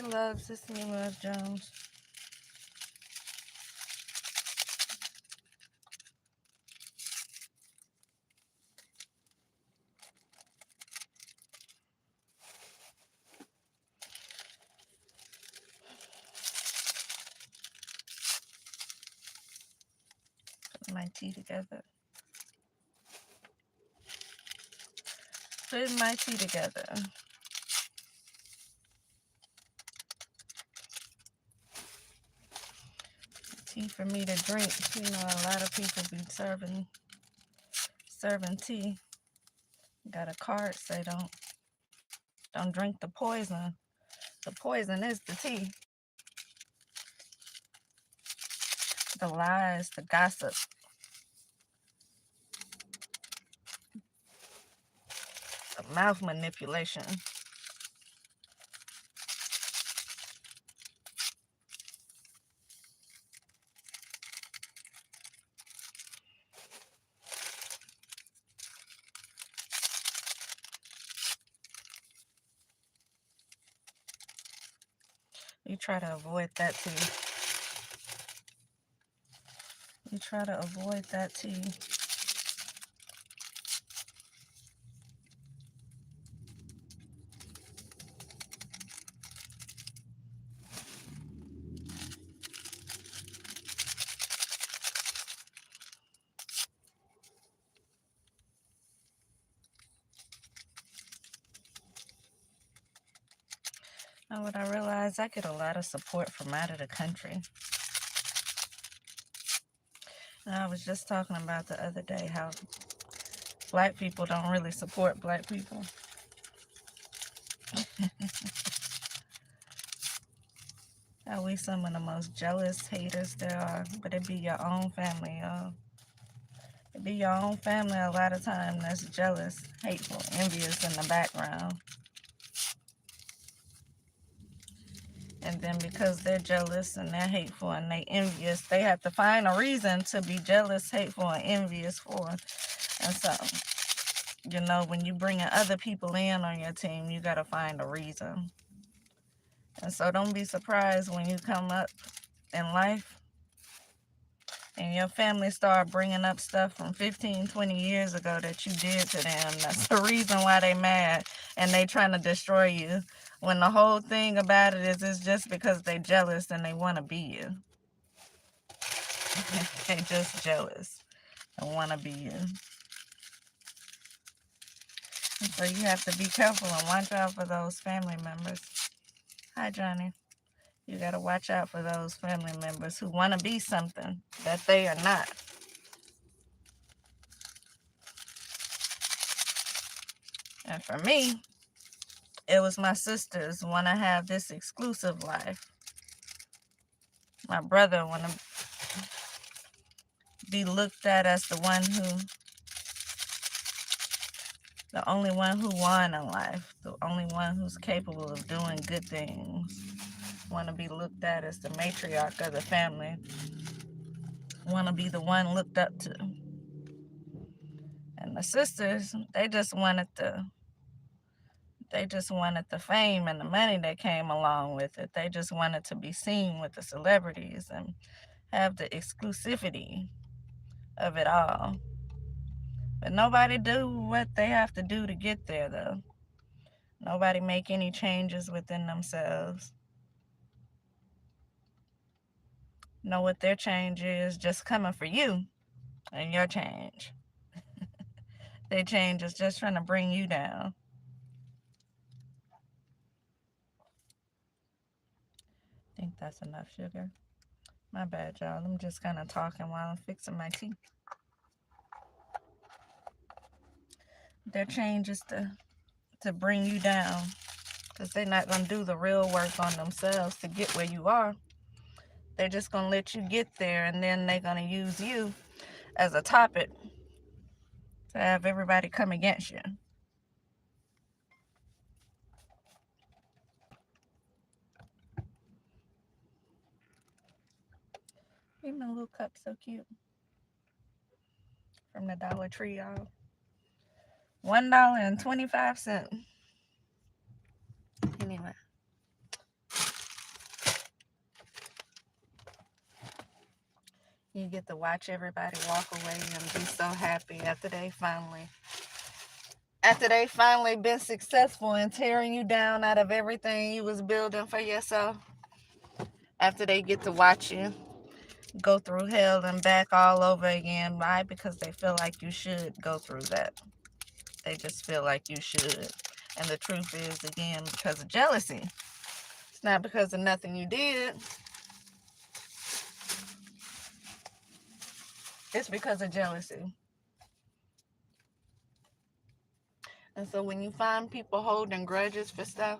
love, Sister Love Jones. Put my tea together. Put my tea together. Tea for me to drink. You know, a lot of people be serving tea. Got a card say don't drink the poison. The poison is the tea. The lies, the gossip, the mouth manipulation. You try to avoid that tea. You try to avoid that tea. Now, what I realized, I get a lot of support from out of the country. And I was just talking about the other day how black people don't really support black people. How we some of the most jealous haters there are, but it be your own family, y'all. It be your own family a lot of time that's jealous, hateful, envious in the background. And then because they're jealous and they're hateful and they envious, they have to find a reason to be jealous, hateful, and envious for. And so, you know, when you bringing other people in on your team, you got to find a reason. And so don't be surprised when you come up in life and your family start bringing up stuff from 15, 20 years ago that you did to them. That's the reason why they mad and they trying to destroy you. When the whole thing about it is it's just because they jealous and they want to be you. They just jealous and want to be you. And so you have to be careful and watch out for those family members. Hi, Johnny. You got to watch out for those family members who want to be something that they are not. And for me, it was my sisters want to have this exclusive life. My brother want to be looked at as the only one who won in life, the only one who's capable of doing good things. Want to be looked at as the matriarch of the family. Want to be the one looked up to. And the sisters, they just wanted the fame and the money that came along with it. They just wanted to be seen with the celebrities and have the exclusivity of it all. But nobody do what they have to do to get there, though. Nobody make any changes within themselves. Know what their change is, just coming for you and your change. Their change is just trying to bring you down. I think that's enough sugar. My bad, y'all. I'm just kind of talking while I'm fixing my tea. Their change is to bring you down, because they're not going to do the real work on themselves to get where you are. They're just going to let you get there, and then they're going to use you as a topic to have everybody come against you. Even a little cup, so cute. From the Dollar Tree, y'all. $1.25. Anyway. you get to watch everybody walk away and be so happy after they finally been successful in tearing you down out of everything you was building for yourself, after they get to watch you go through hell and back all over again. Why? Because they feel like you should go through that. They just feel like you should. And the truth is, again, because of jealousy. It's not because of nothing you did. It's because of jealousy. And so when you find people holding grudges for stuff,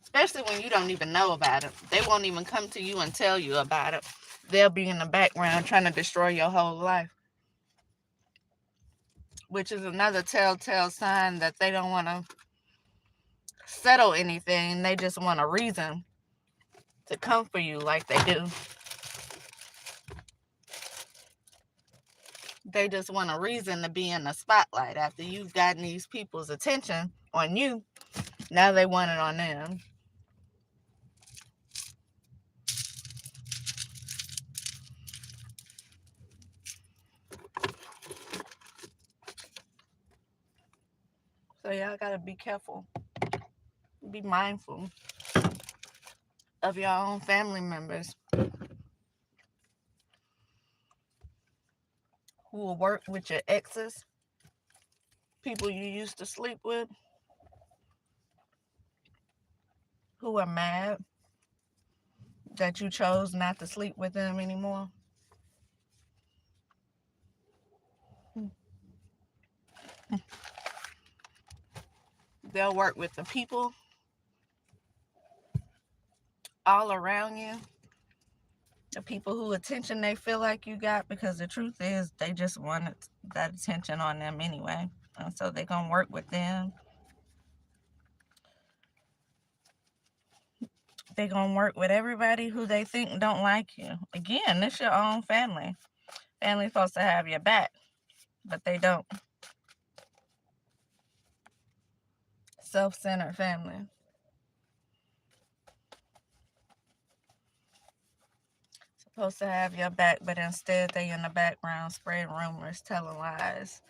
especially when you don't even know about it, they won't even come to you and tell you about it. They'll be in the background trying to destroy your whole life, which is another telltale sign that they don't want to settle anything. They just want a reason to come for you like they do. They just want a reason to be in the spotlight after you've gotten these people's attention on you. Now they want it on them. So y'all gotta be careful. Be mindful of your own family members who will work with your exes, people you used to sleep with, who are mad that you chose not to sleep with them anymore. They'll work with the people all around you, the people who attention they feel like you got, because the truth is they just wanted that attention on them anyway. And so they're going to work with them. They're going to work with everybody who they think don't like you. Again, it's your own family. Family's supposed to have your back, but they don't. Self-centered family. Supposed to have your back, but instead they in the background spreading rumors, telling lies,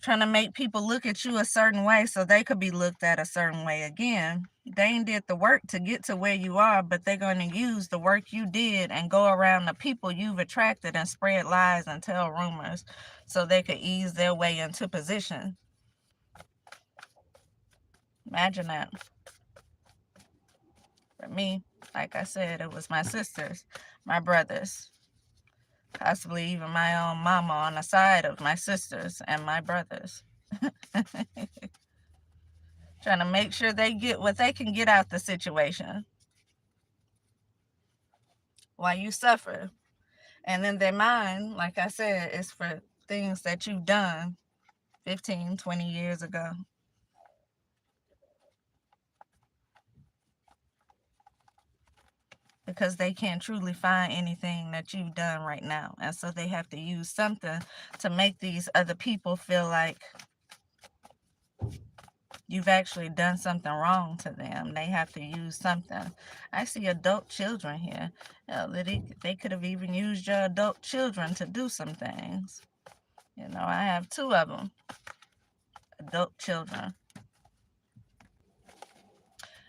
trying to make people look at you a certain way so they could be looked at a certain way again. They ain't did the work to get to where you are, but they're going to use the work you did and go around the people you've attracted and spread lies and tell rumors so they could ease their way into position. Imagine that. For me, like I said, it was my sisters, my brothers, possibly even my own mama on the side of my sisters and my brothers. Trying to make sure they get what they can get out the situation while you suffer. And then their mind, like I said, is for things that you've done 15, 20 years ago. Because they can't truly find anything that you've done right now. And so they have to use something to make these other people feel like you've actually done something wrong to them. They have to use something. I see adult children here. Hell, they could have even used your adult children to do some things. You know, I have 2 of them. Adult children.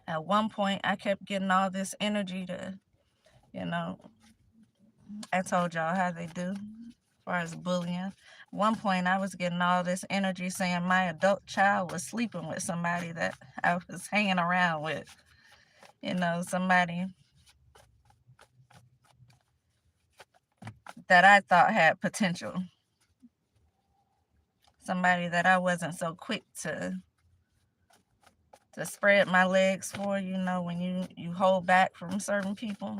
At one point, I kept getting all this energy to, you know, I told y'all how they do as far as bullying. At one point, I was getting all this energy saying my adult child was sleeping with somebody that I was hanging around with. You know, somebody that I thought had potential. Somebody that I wasn't so quick to spread my legs for. You know, when you hold back from certain people,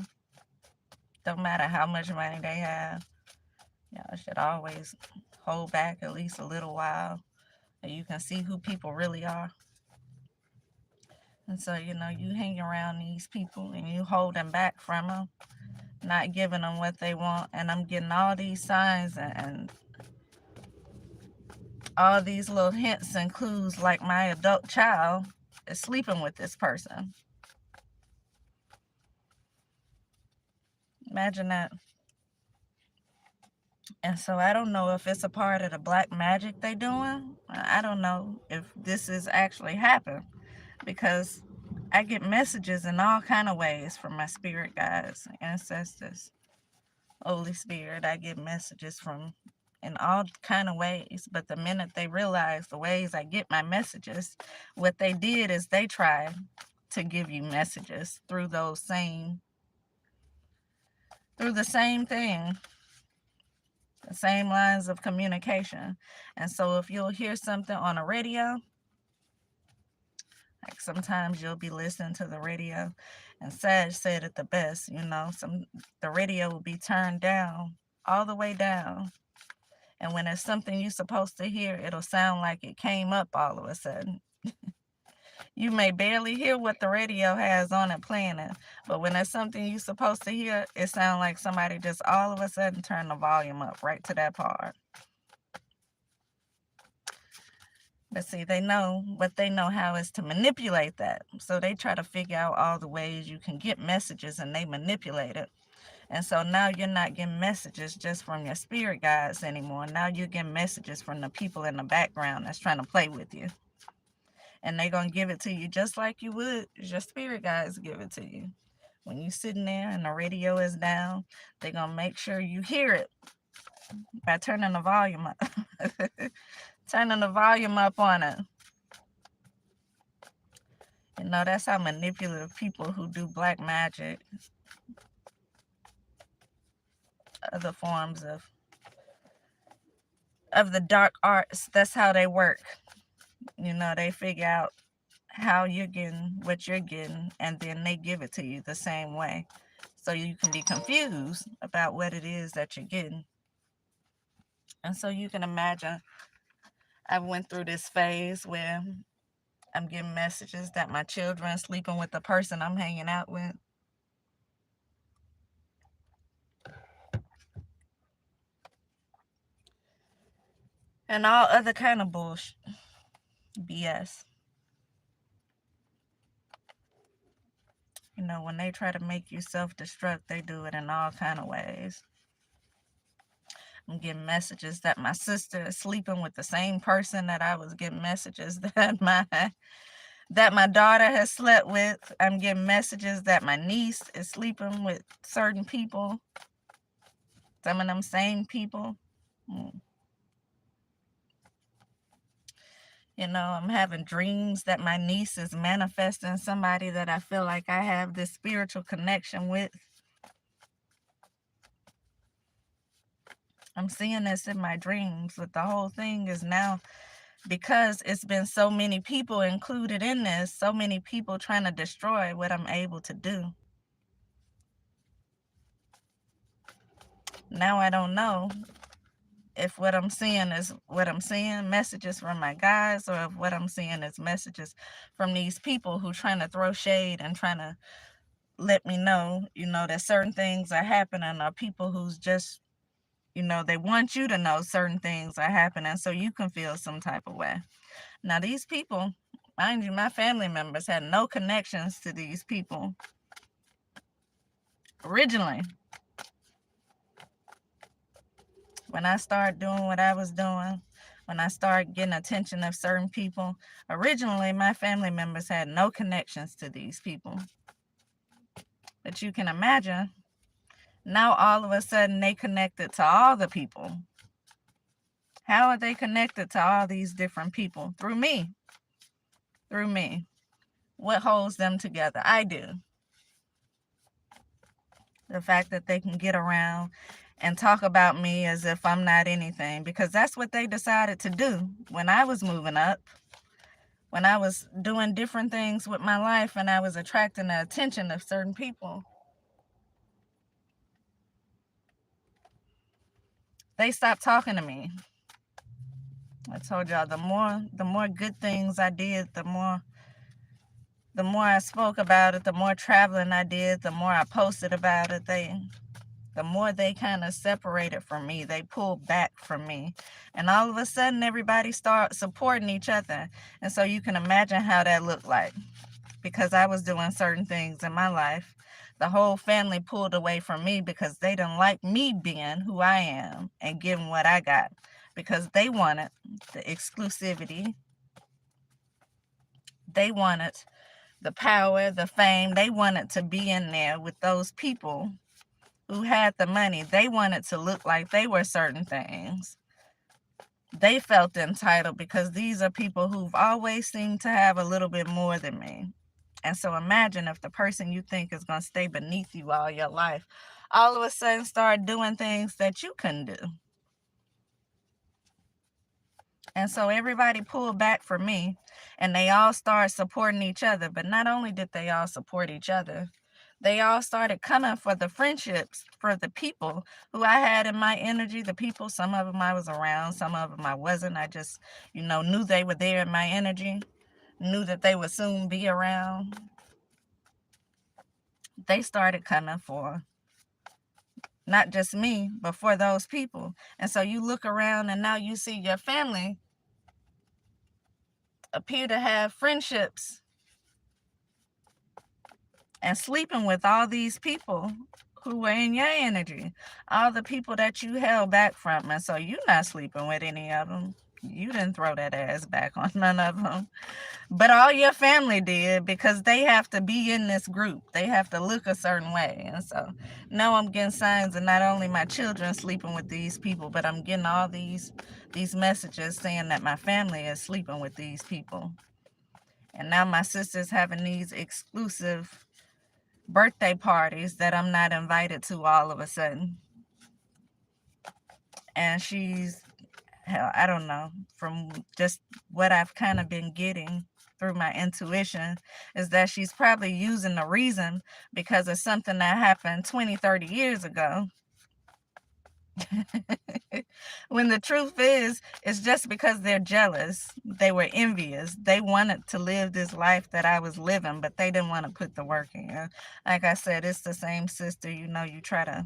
don't matter how much money they have, y'all should always hold back at least a little while and you can see who people really are. And so, you know, you hang around these people and you hold them back from them, not giving them what they want. And I'm getting all these signs and all these little hints and clues, like my adult child is sleeping with this person. Imagine that. And so I don't know if it's a part of the black magic they doing. I don't know if this is actually happened, because I get messages in all kind of ways from my spirit guides, ancestors, Holy Spirit. I get messages from in all kind of ways. But the minute they realize the ways I get my messages, what they did is they tried to give you messages through the same thing, the same lines of communication. And so if you'll hear something on a radio, like sometimes you'll be listening to the radio, and Sag said it the best, the radio will be turned down, all the way down. And when it's something you're supposed to hear, it'll sound like it came up all of a sudden. You may barely hear what the radio has on it playing it, but when it's something you're supposed to hear, it sounds like somebody just all of a sudden turned the volume up right to that part. But see, they know how is to manipulate that. So they try to figure out all the ways you can get messages, and they manipulate it. And so now you're not getting messages just from your spirit guides anymore. Now you're getting messages from the people in the background that's trying to play with you. And they're going to give it to you just like you would your spirit guides give it to you. When you're sitting there and the radio is down, they're going to make sure you hear it by turning the volume up. Turning the volume up on it. That's how manipulative people who do black magic, other forms of the dark arts, that's how they work. They figure out how you're getting what you're getting, and then they give it to you the same way. So you can be confused about what it is that you're getting. And so you can imagine, I went through this phase where I'm getting messages that my children are sleeping with the person I'm hanging out with. And all other kind of bullshit. BS. When they try to make you self-destruct, they do it in all kind of ways. I'm getting messages that my sister is sleeping with the same person that I was getting messages that my daughter has slept with. I'm getting messages that my niece is sleeping with certain people. Some of them same people. I'm having dreams that my niece is manifesting somebody that I feel like I have this spiritual connection with. I'm seeing this in my dreams, but the whole thing is now, because it's been so many people included in this, so many people trying to destroy what I'm able to do. Now I don't know if what I'm seeing is what I'm seeing, messages from my guides, or if what I'm seeing is messages from these people who trying to throw shade and trying to let me know, that certain things are happening, or people who's just, they want you to know certain things are happening so you can feel some type of way. Now, these people, mind you, my family members had no connections to these people originally. When I started doing what I was doing, when I started getting attention of certain people, originally my family members had no connections to these people. But you can imagine, now all of a sudden they connected to all the people. How are they connected to all these different people? Through me. Through me. What holds them together? I do. The fact that they can get around and talk about me as if I'm not anything, because that's what they decided to do when I was moving up, when I was doing different things with my life, and I was attracting the attention of certain people. They stopped talking to me. I told y'all, the more good things I did, the more I spoke about it, the more traveling I did, the more I posted about it, the more they kind of separated from me. They pulled back from me. And all of a sudden, everybody started supporting each other. And so you can imagine how that looked like, because I was doing certain things in my life The whole family pulled away from me because they didn't like me being who I am and getting what I got, because they wanted the exclusivity. They wanted the power, the fame. They wanted to be in there with those people who had the money. They wanted to look like they were certain things. They felt entitled because these are people who've always seemed to have a little bit more than me. And so imagine if the person you think is going to stay beneath you all your life all of a sudden start doing things that you couldn't do. And so everybody pulled back from me, and they all started supporting each other. But not only did they all support each other, they all started coming for the friendships, for the people who I had in my energy. The people, some of them I was around, some of them I wasn't. I just, knew they were there in my energy, knew that they would soon be around. They started coming for not just me, but for those people. And so you look around and now you see your family appear to have friendships and sleeping with all these people who were in your energy, all the people that you held back from. And so you're not sleeping with any of them. You didn't throw that ass back on none of them. But all your family did, because they have to be in this group. They have to look a certain way. And so now I'm getting signs of not only my children sleeping with these people, but I'm getting all these messages saying that my family is sleeping with these people. And now my sister's having these exclusive birthday parties that I'm not invited to all of a sudden. And she's, hell, I don't know, from just what I've kind of been getting through my intuition, is that she's probably using the reason because of something that happened 20, 30 years ago. When the truth is, it's just because they're jealous. They were envious. They wanted to live this life that I was living, but they didn't want to put the work in. Like I said, it's the same sister, you try to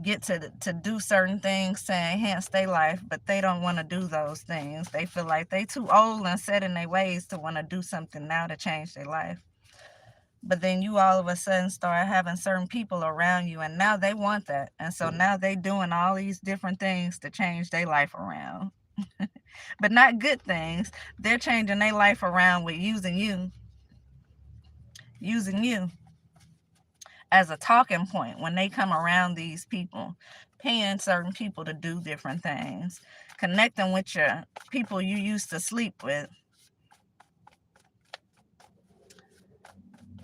get to do certain things to enhance their life, but they don't want to do those things. They feel like they too old and set in their ways to want to do something now to change their life. But then you all of a sudden start having certain people around you, and now they want that. And so now they doing all these different things to change their life around. But not good things. They're changing their life around with using you as a talking point when they come around these people, paying certain people to do different things, connecting with your people you used to sleep with,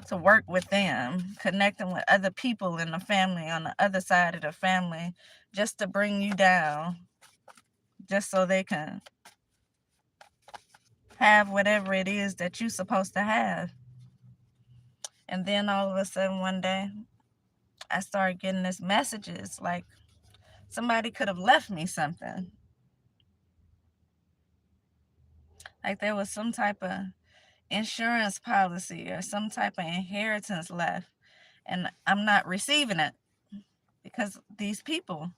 to work with them, connecting with other people in the family on the other side of the family, just to bring you down, just so they can have whatever it is that you're supposed to have. And then all of a sudden one day, I started getting these messages like somebody could have left me something. Like there was some type of insurance policy or some type of inheritance left, and I'm not receiving it because these people,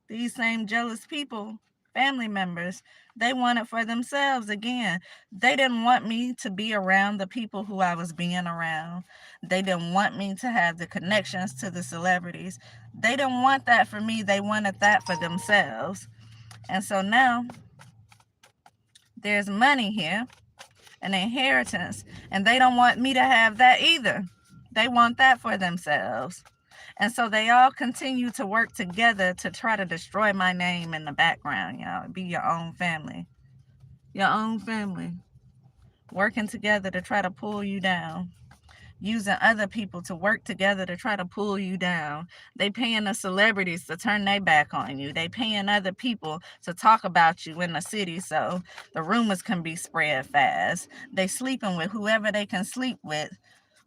these same jealous people, family members, they want it for themselves again. They didn't want me to be around the people who I was being around. They didn't want me to have the connections to the celebrities. They didn't want that for me. They wanted that for themselves. And so now there's money here, an inheritance, and they don't want me to have that either. They want that for themselves. And so they all continue to work together to try to destroy my name in the background, y'all. Be your own family. Your own family. Working together to try to pull you down. Using other people to work together to try to pull you down. They paying the celebrities to turn their back on you. They paying other people to talk about you in the city so the rumors can be spread fast. They sleeping with whoever they can sleep with,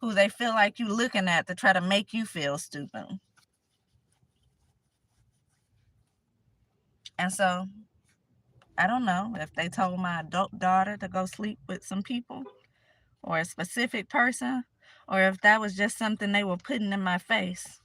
who they feel like you looking at to try to make you feel stupid. And so I don't know if they told my adult daughter to go sleep with some people or a specific person, or if that was just something they were putting in my face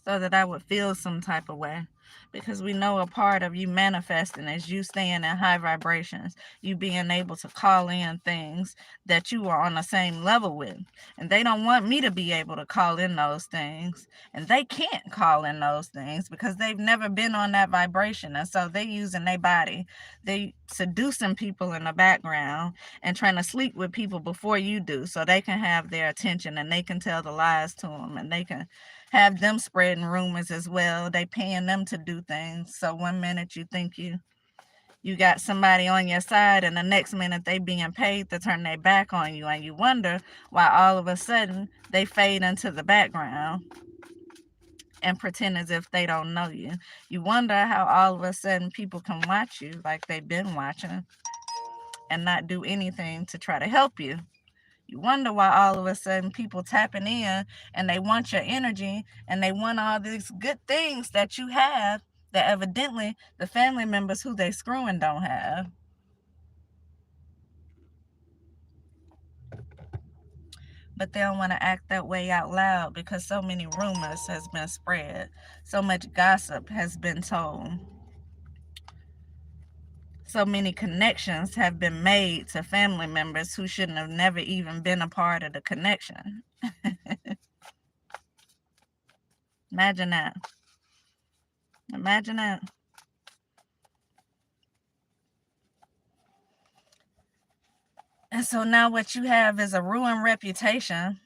so that I would feel some type of way. because we know a part of you manifesting is you staying in high vibrations, you being able to call in things that you are on the same level with. And they don't want me to be able to call in those things. And they can't call in those things because they've never been on that vibration. And so they're using their body. They seducing people in the background and trying to sleep with people before you do so they can have their attention and they can tell the lies to them and they can have them spreading rumors as well. They paying them to do things. So one minute you think you got somebody on your side and the next minute they being paid to turn their back on you, and you wonder why all of a sudden they fade into the background and pretend as if they don't know you. You wonder how all of a sudden people can watch you like they've been watching and not do anything to try to help you. You wonder why all of a sudden people tapping in and they want your energy and they want all these good things that you have that evidently the family members who they screwing don't have. But they don't want to act that way out loud because so many rumors has been spread. So much gossip has been told. So many connections have been made to family members who shouldn't have never even been a part of the connection. Imagine that. Imagine that. And so now what you have is a ruined reputation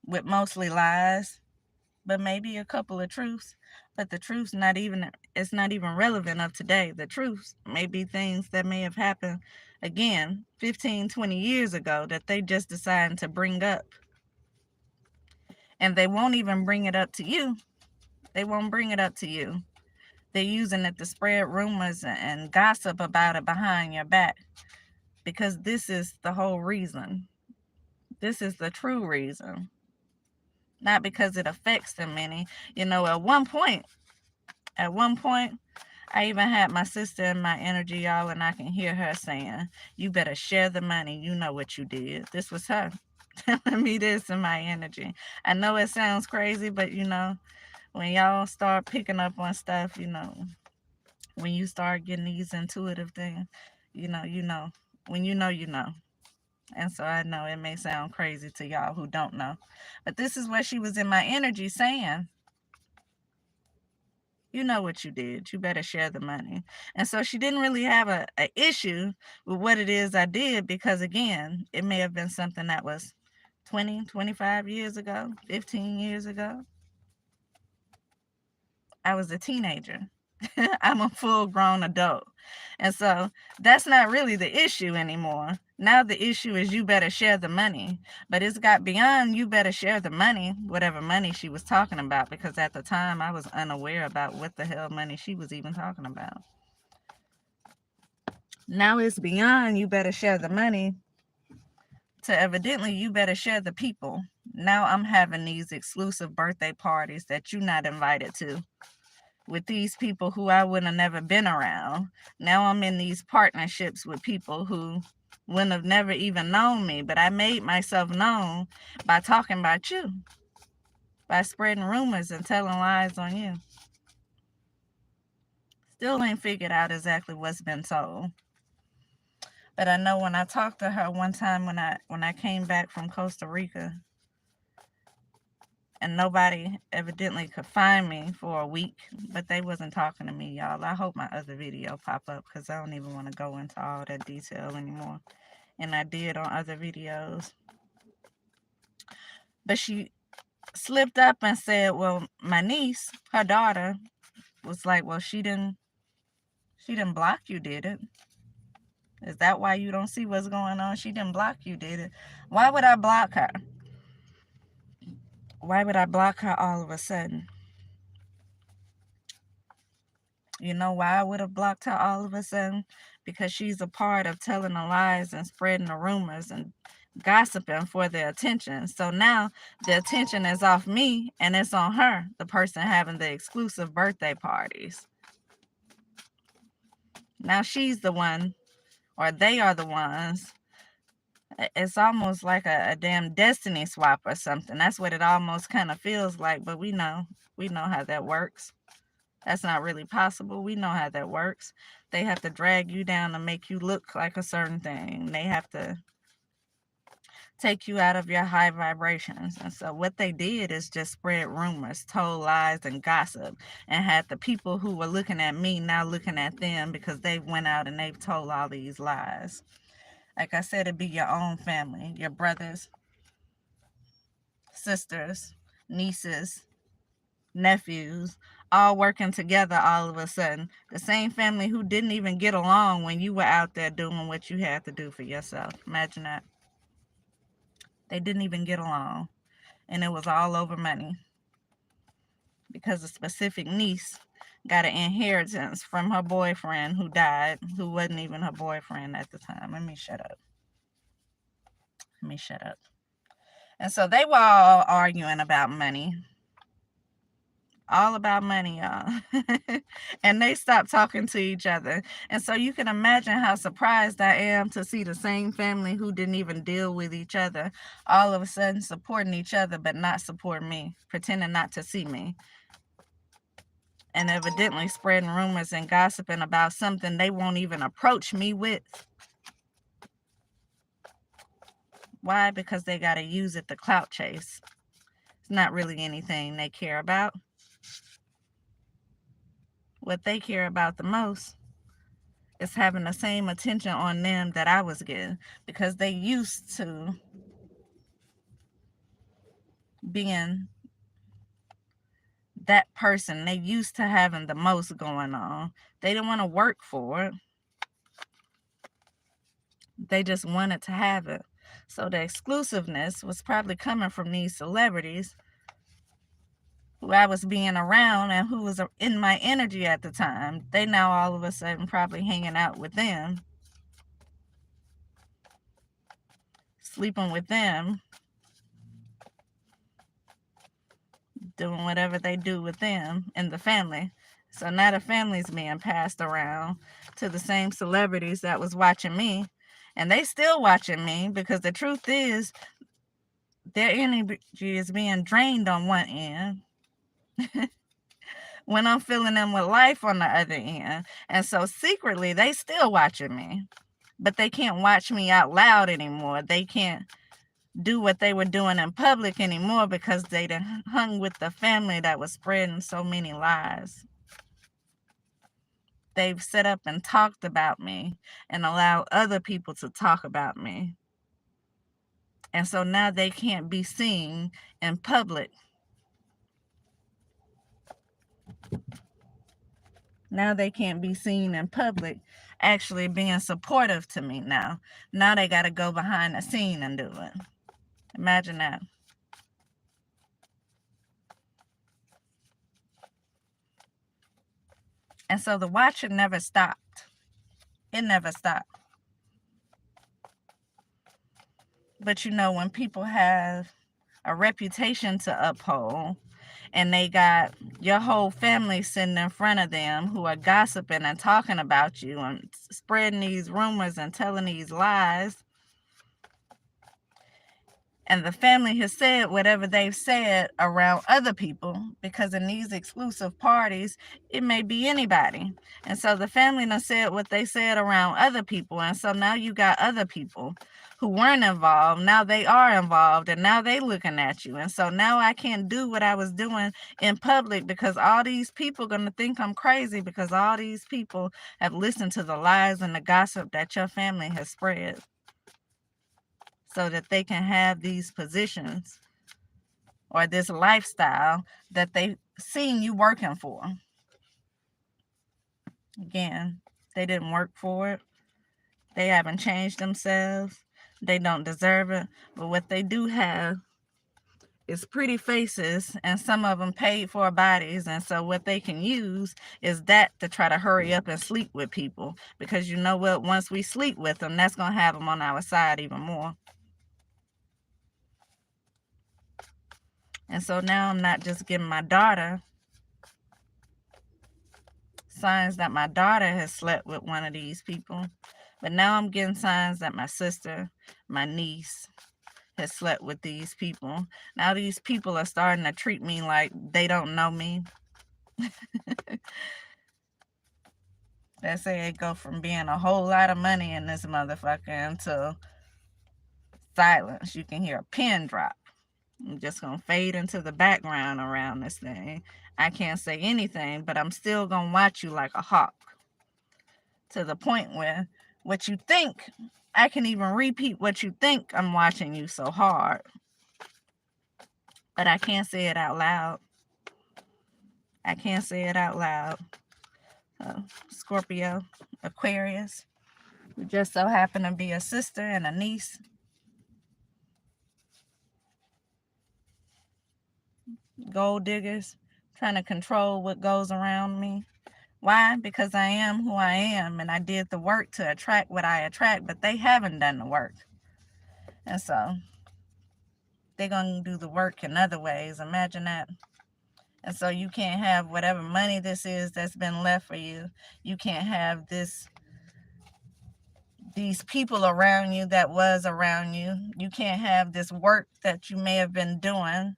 with mostly lies, but maybe a couple of truths. But the truth's not even, it's not even relevant of today. The truths may be things that may have happened again 15, 20 years ago that they just decided to bring up. And they won't even bring it up to you. They won't bring it up to you. They're using it to spread rumors and gossip about it behind your back. Because this is the whole reason. This is the true reason. Not because it affects them any. You know, at one point, I even had my sister in my energy, y'all, and I can hear her saying, you better share the money. You know what you did. This was her telling me this in my energy. I know it sounds crazy, but, you know, when y'all start picking up on stuff, you know, when you start getting these intuitive things, you know, when you know, you know. And so I know it may sound crazy to y'all who don't know. But this is what she was in my energy saying. You know what you did. You better share the money. And so she didn't really have a issue with what it is I did because, again, it may have been something that was 20, 25 years ago, 15 years ago. I was a teenager. I'm a full-grown adult. And so that's not really the issue anymore. Now the issue is you better share the money. But it's got beyond you better share the money, whatever money she was talking about, because at the time I was unaware about what the hell money she was even talking about. Now it's beyond you better share the money to evidently you better share the people. Now I'm having these exclusive birthday parties that you're not invited to with these people who I would have never been around. Now I'm in these partnerships with people who wouldn't have never even known me, but I made myself known by talking about you, by spreading rumors and telling lies on you. Still ain't figured out exactly what's been told. But I know when I talked to her one time when I came back from Costa Rica, and nobody evidently could find me for a week, but they wasn't talking to me, y'all. I hope my other video pop up because I don't even want to go into all that detail anymore. And I did on other videos. But she slipped up and said, well, my niece, her daughter, was like, well, she didn't block you, did it? Is that why you don't see what's going on? She didn't block you, did it? Why would I block her? Why would I block her all of a sudden? You know why I would have blocked her all of a sudden? Because she's a part of telling the lies and spreading the rumors and gossiping for their attention. So now the attention is off me and it's on her, the person having the exclusive birthday parties. Now she's the one, or they are the ones. It's almost like a damn destiny swap or something. That's what it almost kind of feels like, but we know how that works. That's not really possible. We know how that works. They have to drag you down to make you look like a certain thing. They have to take you out of your high vibrations. And so what they did is just spread rumors, told lies and gossip, and had the people who were looking at me now looking at them because they went out and they've told all these lies. Like I said, it'd be your own family, your brothers, sisters, nieces, nephews, all working together all of a sudden. The same family who didn't even get along when you were out there doing what you had to do for yourself. Imagine that. They didn't even get along. And it was all over money. Because a specific niece got an inheritance from her boyfriend who died, who wasn't even her boyfriend at the time. Let me shut up. And so they were all arguing about money. All about money, y'all. And they stopped talking to each other. And so you can imagine how surprised I am to see the same family who didn't even deal with each other all of a sudden supporting each other but not supporting me, pretending not to see me. And evidently spreading rumors and gossiping about something they won't even approach me with. Why? Because they got to use it to clout chase. It's not really anything they care about. What they care about the most is having the same attention on them that I was getting, because they used to being that person. They used to having the most going on. They didn't want to work for it. They just wanted to have it. So the exclusiveness was probably coming from these celebrities who I was being around and who was in my energy at the time. They now all of a sudden probably hanging out with them, sleeping with them, doing whatever they do with them in the family. So now the family's being passed around to the same celebrities that was watching me. And they still watching me, because the truth is their energy is being drained on one end when I'm filling them with life on the other end. And so secretly they still watching me, but they can't watch me out loud anymore. They can't do what they were doing in public anymore because they done hung with the family that was spreading so many lies. They've set up and talked about me and allowed other people to talk about me. And so now they can't be seen in public. Now they can't be seen in public actually being supportive to me now. Now they got to go behind the scene and do it. Imagine that. And so the watching never stopped. It never stopped. But you know, when people have a reputation to uphold, and they got your whole family sitting in front of them who are gossiping and talking about you and spreading these rumors and telling these lies, and the family has said whatever they've said around other people, because in these exclusive parties, it may be anybody. And so the family done said what they said around other people. And so now you got other people who weren't involved. Now they are involved, and now they looking at you. And so now I can't do what I was doing in public, because all these people are going to think I'm crazy, because all these people have listened to the lies and the gossip that your family has spread, so that they can have these positions or this lifestyle that they've seen you working for. Again, they didn't work for it. They haven't changed themselves. They don't deserve it. But what they do have is pretty faces, and some of them paid for bodies. And so what they can use is that to try to hurry up and sleep with people. Because you know what? Once we sleep with them, that's going to have them on our side even more. And so now I'm not just giving my daughter signs that my daughter has slept with one of these people, but now I'm getting signs that my sister, my niece, has slept with these people. Now these people are starting to treat me like they don't know me. Let's say it go from being a whole lot of money in this motherfucker until silence. You can hear a pin drop. I'm just gonna fade into the background around this thing. I can't say anything, but I'm still gonna watch you like a hawk. To the point where what you think, I can even repeat what you think. I'm watching you so hard. But I can't say it out loud. I can't say it out loud. Scorpio, Aquarius, who just so happen to be a sister and a niece. Gold diggers, trying to control what goes around me. Why? Because I am who I am, and I did the work to attract what I attract, but they haven't done the work. And so they're going to do the work in other ways. Imagine that. And so you can't have whatever money this is that's been left for you. You can't have these people around you that was around you. You can't have this work that you may have been doing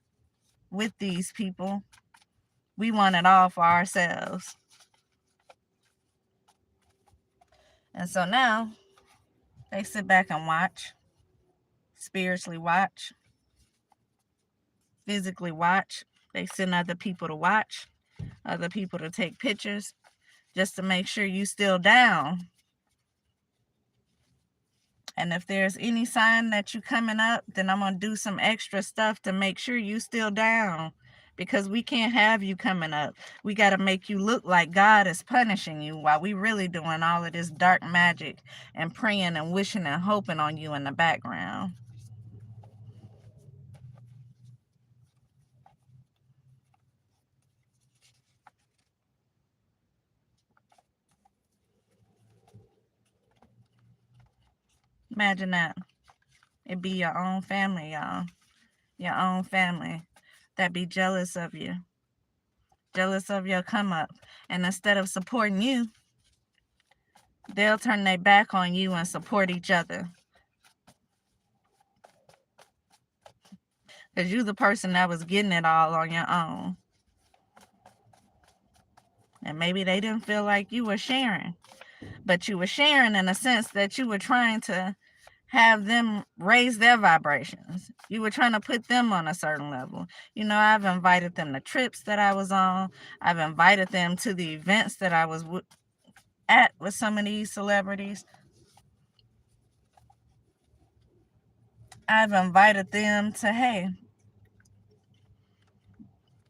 with these people. We want it all for ourselves. And so now they sit back and watch, spiritually watch, physically watch. They send other people to watch, other people to take pictures, just to make sure you still down. And if there's any sign that you coming up, then I'm going to do some extra stuff to make sure you still down. Because we can't have you coming up. We got to make you look like God is punishing you while we really doing all of this dark magic and praying and wishing and hoping on you in the background. Imagine that. It be your own family, y'all. Your own family that be jealous of you. Jealous of your come up. And instead of supporting you, they'll turn their back on you and support each other. Because you're the person that was getting it all on your own. And maybe they didn't feel like you were sharing. But you were sharing in a sense that you were trying to have them raise their vibrations. You were trying to put them on a certain level. You know, I've invited them to trips that I was on. I've invited them to the events that I was at with some of these celebrities. I've invited them to, hey,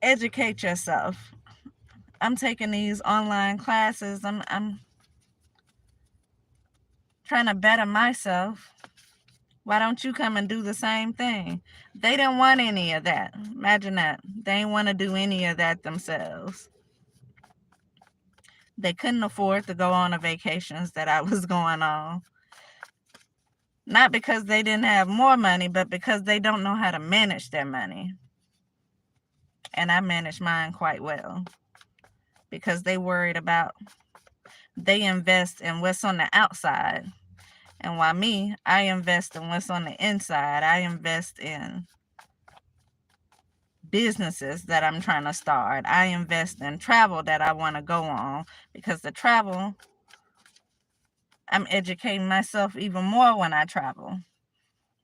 educate yourself. I'm taking these online classes. I'm trying to better myself. Why don't you come and do the same thing? They didn't want any of that. Imagine that. They didn't want to do any of that themselves. They couldn't afford to go on the vacations that I was going on. Not because they didn't have more money, but because they don't know how to manage their money. And I manage mine quite well. Because they worried about, they invest in what's on the outside. And while me, I invest in what's on the inside. I invest in businesses that I'm trying to start. I invest in travel that I want to go on. Because the travel, I'm educating myself even more when I travel.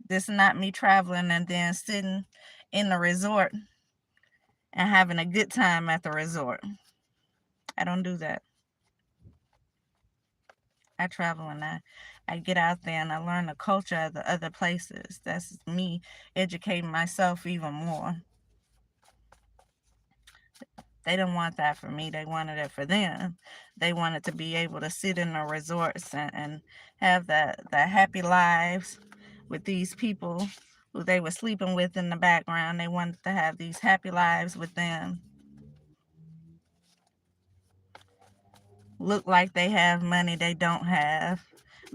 This is not me traveling and then sitting in the resort and having a good time at the resort. I don't do that. I travel and I get out there and I learn the culture of the other places. That's me educating myself even more. They didn't want that for me. They wanted it for them. They wanted to be able to sit in the resorts and have the happy lives with these people who they were sleeping with in the background. They wanted to have these happy lives with them. Look like they have money they don't have.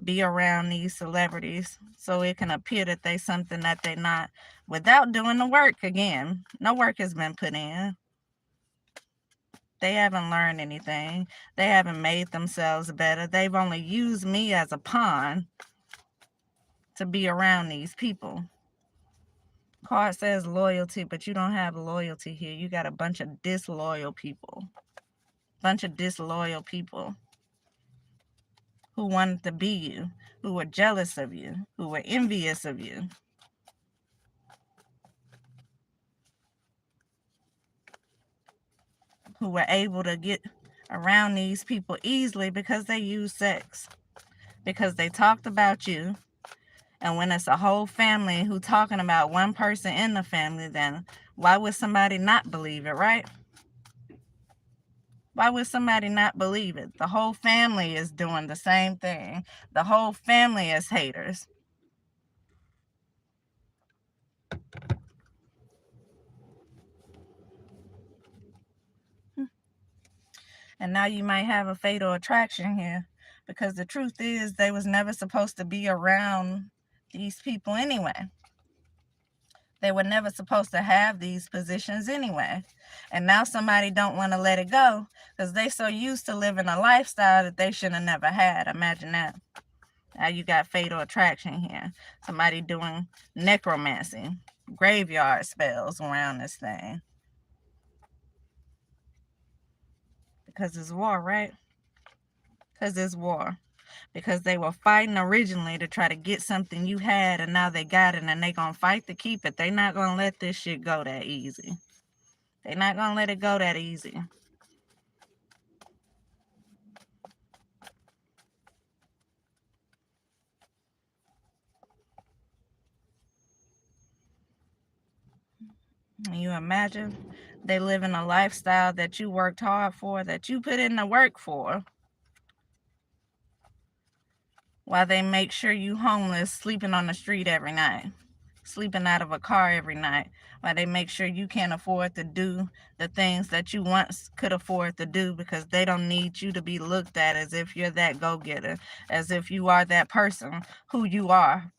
Be around these celebrities so it can appear that they something that they're not, without doing the work. Again, no work has been put in. They haven't learned anything. They haven't made themselves better. They've only used me as a pawn to be around these people. Card says loyalty, but you don't have loyalty here. You got a bunch of disloyal people. bunch of disloyal people who wanted to be you, who were jealous of you, who were envious of you. Who were able to get around these people easily because they used sex, because they talked about you. And when it's a whole family who talking about one person in the family, then why would somebody not believe it, right? Why would somebody not believe it? The whole family is doing the same thing. The whole family is haters. And now you might have a fatal attraction here, because the truth is they was never supposed to be around these people anyway. They were never supposed to have these positions anyway. And now somebody don't want to let it go because they so used to living a lifestyle that they should have never had. Imagine that. Now you got fatal attraction here. Somebody doing necromancy, graveyard spells around this thing. Because it's war, right? Because it's war. Because they were fighting originally to try to get something you had, and now they got it, and they gonna fight to keep it. They not gonna let this shit go that easy. They not gonna let it go that easy. Can you imagine? They live in a lifestyle that you worked hard for, that you put in the work for, while they make sure you homeless, sleeping on the street every night, sleeping out of a car every night, while they make sure you can't afford to do the things that you once could afford to do, because they don't need you to be looked at as if you're that go-getter, as if you are that person who you are.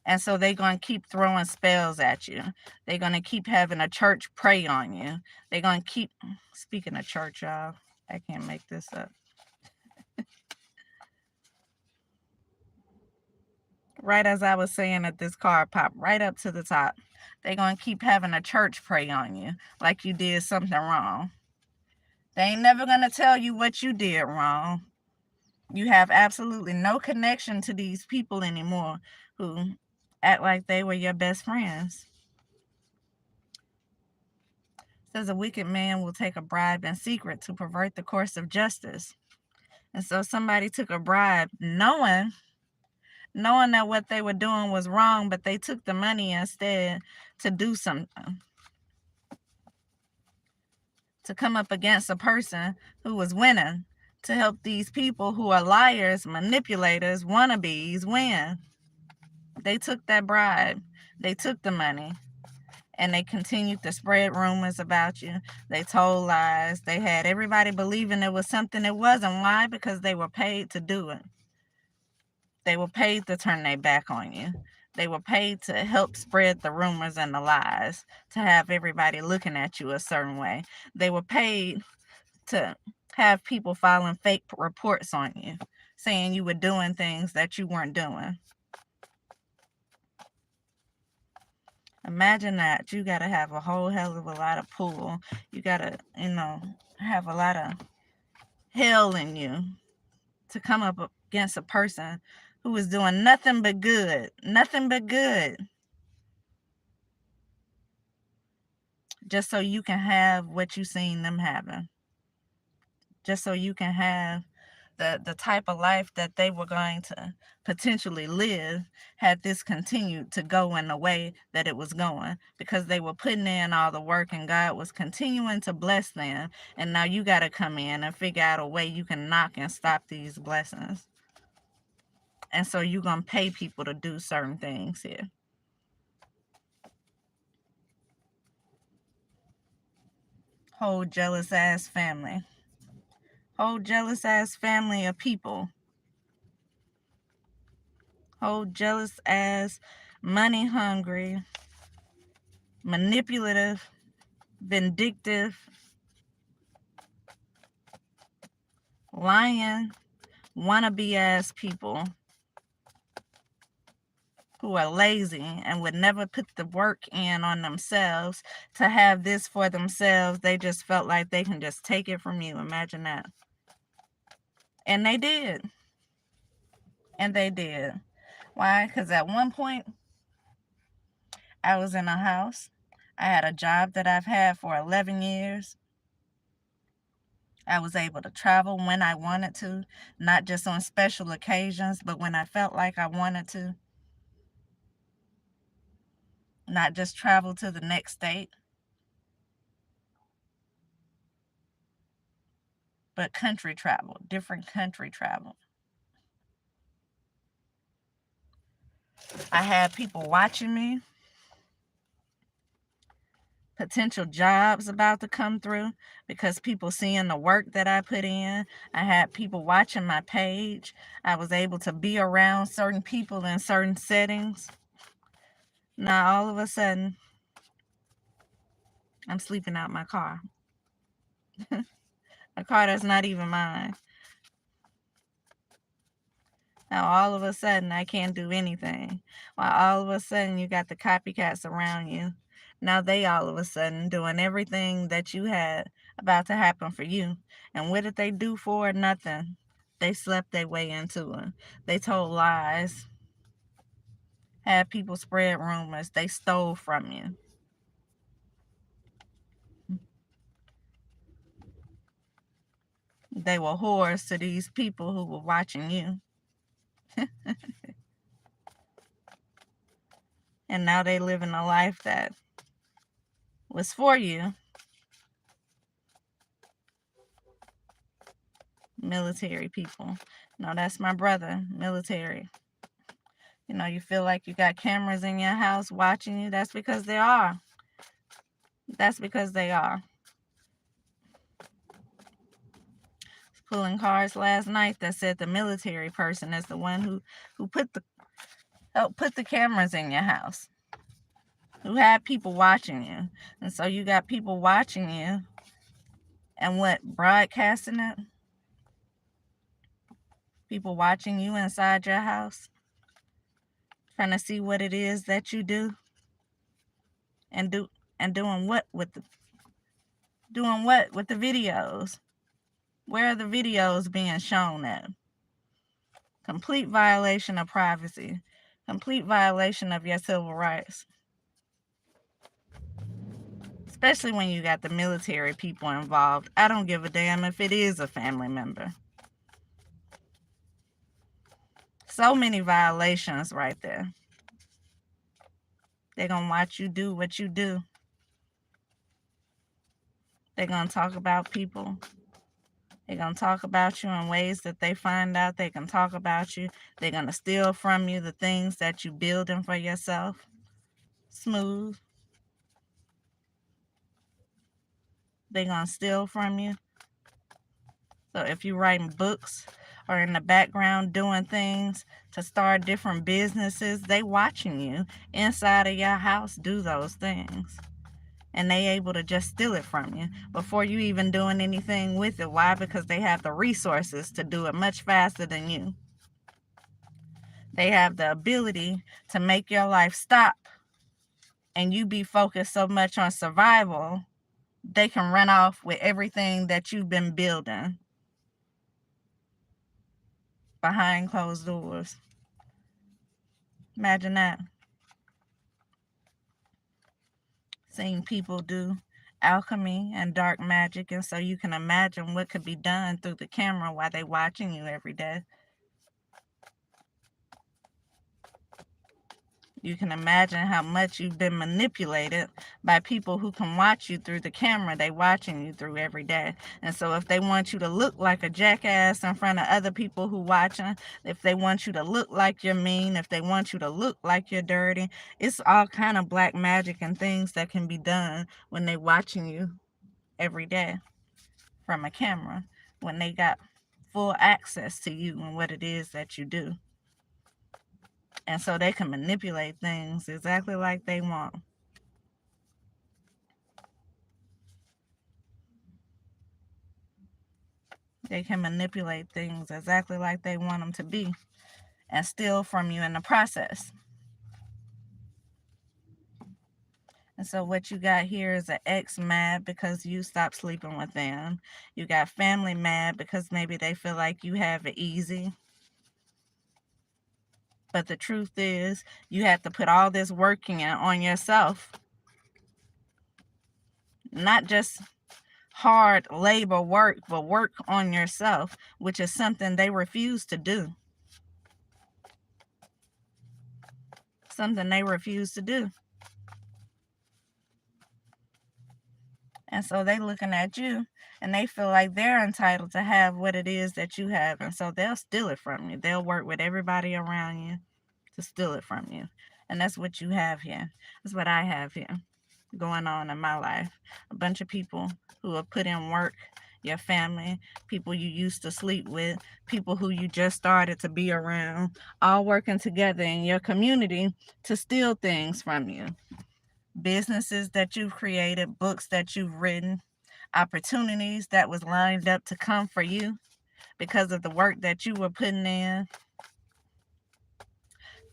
And so they're going to keep throwing spells at you. They're going to keep having a church pray on you. They're going to keep, speaking of church, y'all, I can't make this up. Right as I was saying that, this card popped right up to the top. They're going to keep having a church pray on you like you did something wrong. They ain't never going to tell you what you did wrong. You have absolutely no connection to these people anymore who act like they were your best friends. Says a wicked man will take a bribe in secret to pervert the course of justice. And so somebody took a bribe knowing that what they were doing was wrong, but they took the money instead to do something, to come up against a person who was winning, to help these people who are liars, manipulators, wannabes win. They took that bribe. They took the money. And they continued to spread rumors about you. They told lies. They had everybody believing it was something it wasn't. Why? Because they were paid to do it. They were paid to turn their back on you. They were paid to help spread the rumors and the lies, to have everybody looking at you a certain way. They were paid to have people filing fake reports on you, saying you were doing things that you weren't doing. Imagine that. You got to have a whole hell of a lot of pull. You got to, have a lot of hell in you to come up against a person who is doing nothing but good. Nothing but good. Just so you can have what you seen them having. Just so you can have the type of life that they were going to potentially live had this continued to go in the way that it was going, because they were putting in all the work and God was continuing to bless them. And now you got to come in and figure out a way you can knock and stop these blessings. And so you're going to pay people to do certain things here. Whole jealous ass family. Whole jealous ass family of people. Whole jealous ass, money hungry, manipulative, vindictive, lying, wannabe ass people who are lazy and would never put the work in on themselves to have this for themselves. They just felt like they can just take it from you. Imagine that. And they did. And they did. Why? Because at one point, I was in a house. I had a job that I've had for 11 years. I was able to travel when I wanted to, not just on special occasions, but when I felt like I wanted to. Not just travel to the next state, but country travel, different country travel. I had people watching me, potential jobs about to come through because people seeing the work that I put in. I had people watching my page. I was able to be around certain people in certain settings. Now, all of a sudden, I'm sleeping out my car. A car that's not even mine. Now, all of a sudden, I can't do anything. While all of a sudden, you got the copycats around you. Now, they all of a sudden doing everything that you had about to happen for you. And what did they do for it? Nothing. They slept their way into it. They told lies. Had people spread rumors. They stole from you. They were whores to these people who were watching you. And now they living a life that was for you. Military people. No, that's my brother, military. You know, you feel like you got cameras in your house watching you. That's because they are. That's because they are. Pulling cards last night that said the military person is the one who helped put the cameras in your house, who had people watching you. And so you got people watching you and what, broadcasting it? People watching you inside your house, trying to see what it is that you do and doing what with the videos. Where are the videos being shown at? Complete violation of privacy. Complete violation of your civil rights. Especially when you got the military people involved. I don't give a damn if it is a family member. So many violations right there. They're going to watch you do what you do. They're going to talk about people. They're going to talk about you in ways that they find out they can talk about you. They're going to steal from you the things that you're building for yourself. Smooth. They're going to steal from you. So if you're writing books or in the background doing things to start different businesses, they watching you inside of your house do those things. And they able to just steal it from you before you even doing anything with it. Why? Because they have the resources to do it much faster than you. They have the ability to make your life stop and you be focused so much on survival, they can run off with everything that you've been building behind closed doors. Imagine that. Seeing people do alchemy and dark magic, and so you can imagine what could be done through the camera while they watching you every day. You can imagine how much you've been manipulated by people who can watch you through the camera they watching you through every day. And so if they want you to look like a jackass in front of other people who watching, if they want you to look like you're mean, if they want you to look like you're dirty, it's all kind of black magic and things that can be done when they watching you every day from a camera, when they got full access to you and what it is that you do. And so they can manipulate things exactly like they want. They can manipulate things exactly like they want them to be and steal from you in the process. And so what you got here is an ex mad because you stopped sleeping with them. You got family mad because maybe they feel like you have it easy. But the truth is, you have to put all this work in on yourself. Not just hard labor work, but work on yourself, which is something they refuse to do. Something they refuse to do. And so they looking at you and they feel like they're entitled to have what it is that you have. And so they'll steal it from you. They'll work with everybody around you to steal it from you. And that's what you have here. That's what I have here going on in my life. A bunch of people who have put in work, your family, people you used to sleep with, people who you just started to be around, all working together in your community to steal things from you. Businesses that you've created, books that you've written, opportunities that was lined up to come for you because of the work that you were putting in,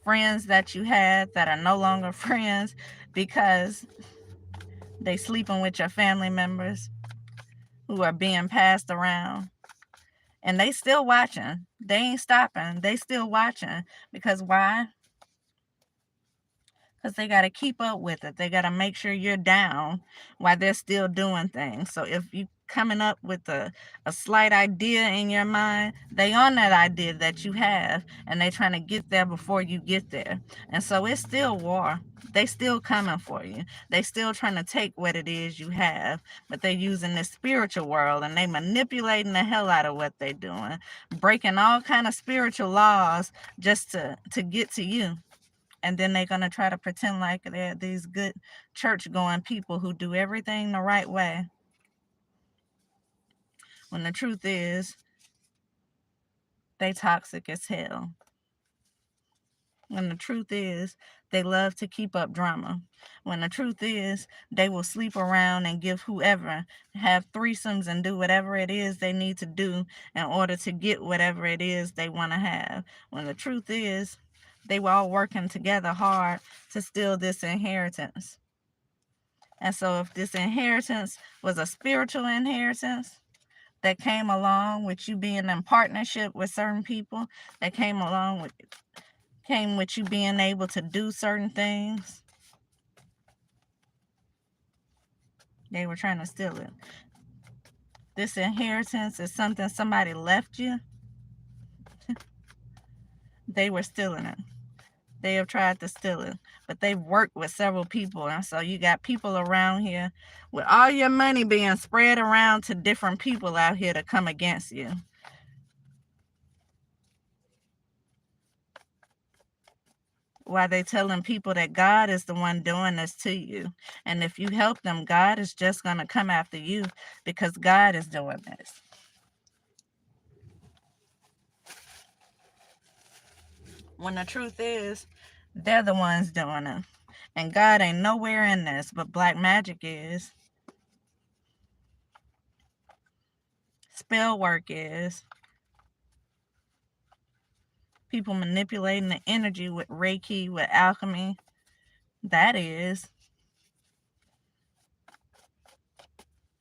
friends that you had that are no longer friends because they sleeping with your family members who are being passed around. And they still watching. They ain't stopping. They still watching. Because why? Because they got to keep up with it. They got to make sure you're down while they're still doing things. So if you coming up with a slight idea in your mind, they on that idea that you have, and they trying to get there before you get there. And so it's still war. They still coming for you. They still trying to take what it is you have, but they're using this spiritual world, and they manipulating the hell out of what they doing, breaking all kind of spiritual laws just to get to you. And then they're going to try to pretend like they're these good church-going people who do everything the right way. When the truth is, they toxic as hell. When the truth is, they love to keep up drama. When the truth is, they will sleep around and give whoever, have threesomes and do whatever it is they need to do in order to get whatever it is they want to have. When the truth is, they were all working together hard to steal this inheritance. And so if this inheritance was a spiritual inheritance that came along with you being in partnership with certain people, that came with you being able to do certain things, they were trying to steal it. This inheritance is something somebody left you. They were stealing it. They have tried to steal it, but they've worked with several people. And so you got people around here with all your money being spread around to different people out here to come against you. While they telling people that God is the one doing this to you. And if you help them, God is just going to come after you because God is doing this. When the truth is, they're the ones doing it. And God ain't nowhere in this, but black magic is. Spell work is. People manipulating the energy with Reiki, with alchemy. That is.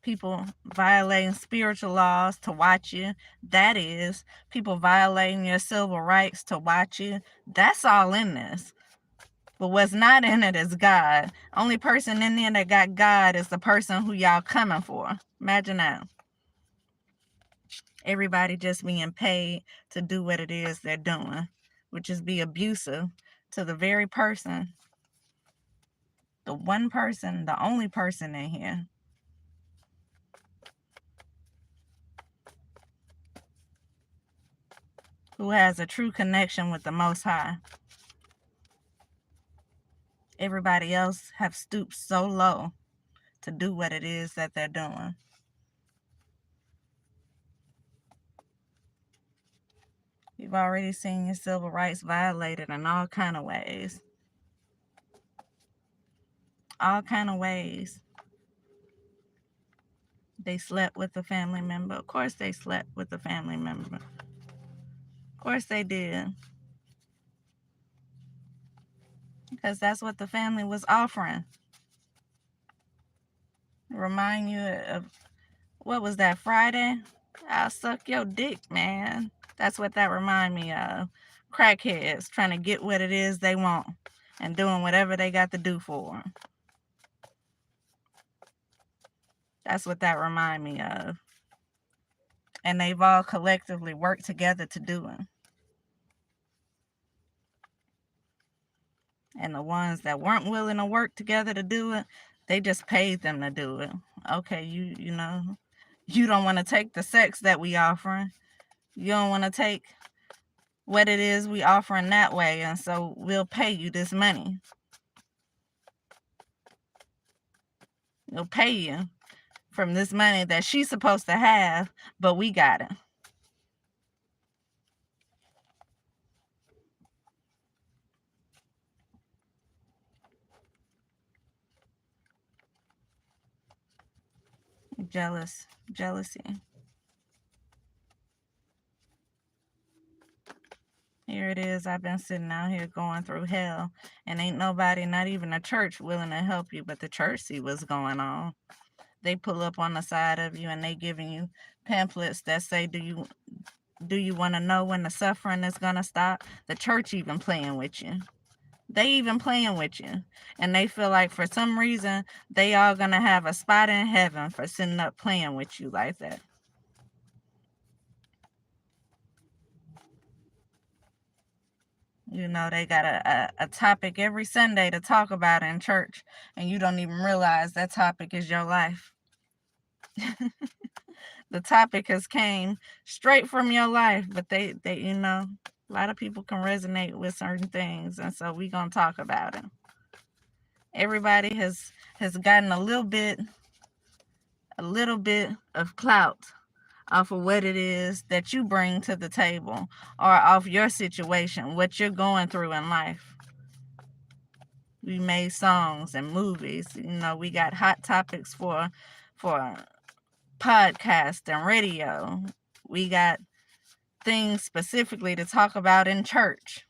People violating spiritual laws to watch you. That is. People violating your civil rights to watch you. That's all in this. But what's not in it is God. Only person in there that got God is the person who y'all coming for. Imagine that. Everybody just being paid to do what it is they're doing, which is be abusive to the very person, the one person, the only person in here who has a true connection with the Most High. Everybody else have stooped so low to do what it is that they're doing. You've already seen your civil rights violated in all kind of ways. All kind of ways. They slept with a family member. Of course they slept with a family member. Of course they did. Because that's what the family was offering. Remind you of, what was that, Friday? I'll suck your dick, man. That's what that remind me of. Crackheads trying to get what it is they want and doing whatever they got to do for them. That's what that remind me of. And they've all collectively worked together to do it. And the ones that weren't willing to work together to do it, they just paid them to do it. Okay, you know, you don't want to take the sex that we offering. You don't want to take what it is we offering that way, and so we'll pay you this money. We'll pay you from this money that she's supposed to have, but we got it. Jealousy. Here it is. I've been sitting out here going through hell, and ain't nobody, not even a church, willing to help you, but the church see what's going on. They pull up on the side of you and they giving you pamphlets that say, do you want to know when the suffering is going to stop? The church even playing with you. They even playing with you. And they feel like for some reason, they all going to have a spot in heaven for sitting up playing with you like that. You know, they got a topic every Sunday to talk about in church, and you don't even realize that topic is your life. The topic has came straight from your life, but they you know, a lot of people can resonate with certain things, and so we gonna talk about it. Everybody has gotten a little bit of clout off of what it is that you bring to the table, or off your situation, what you're going through in life. We made songs and movies. You know, we got hot topics for podcast and radio. We got things specifically to talk about in church.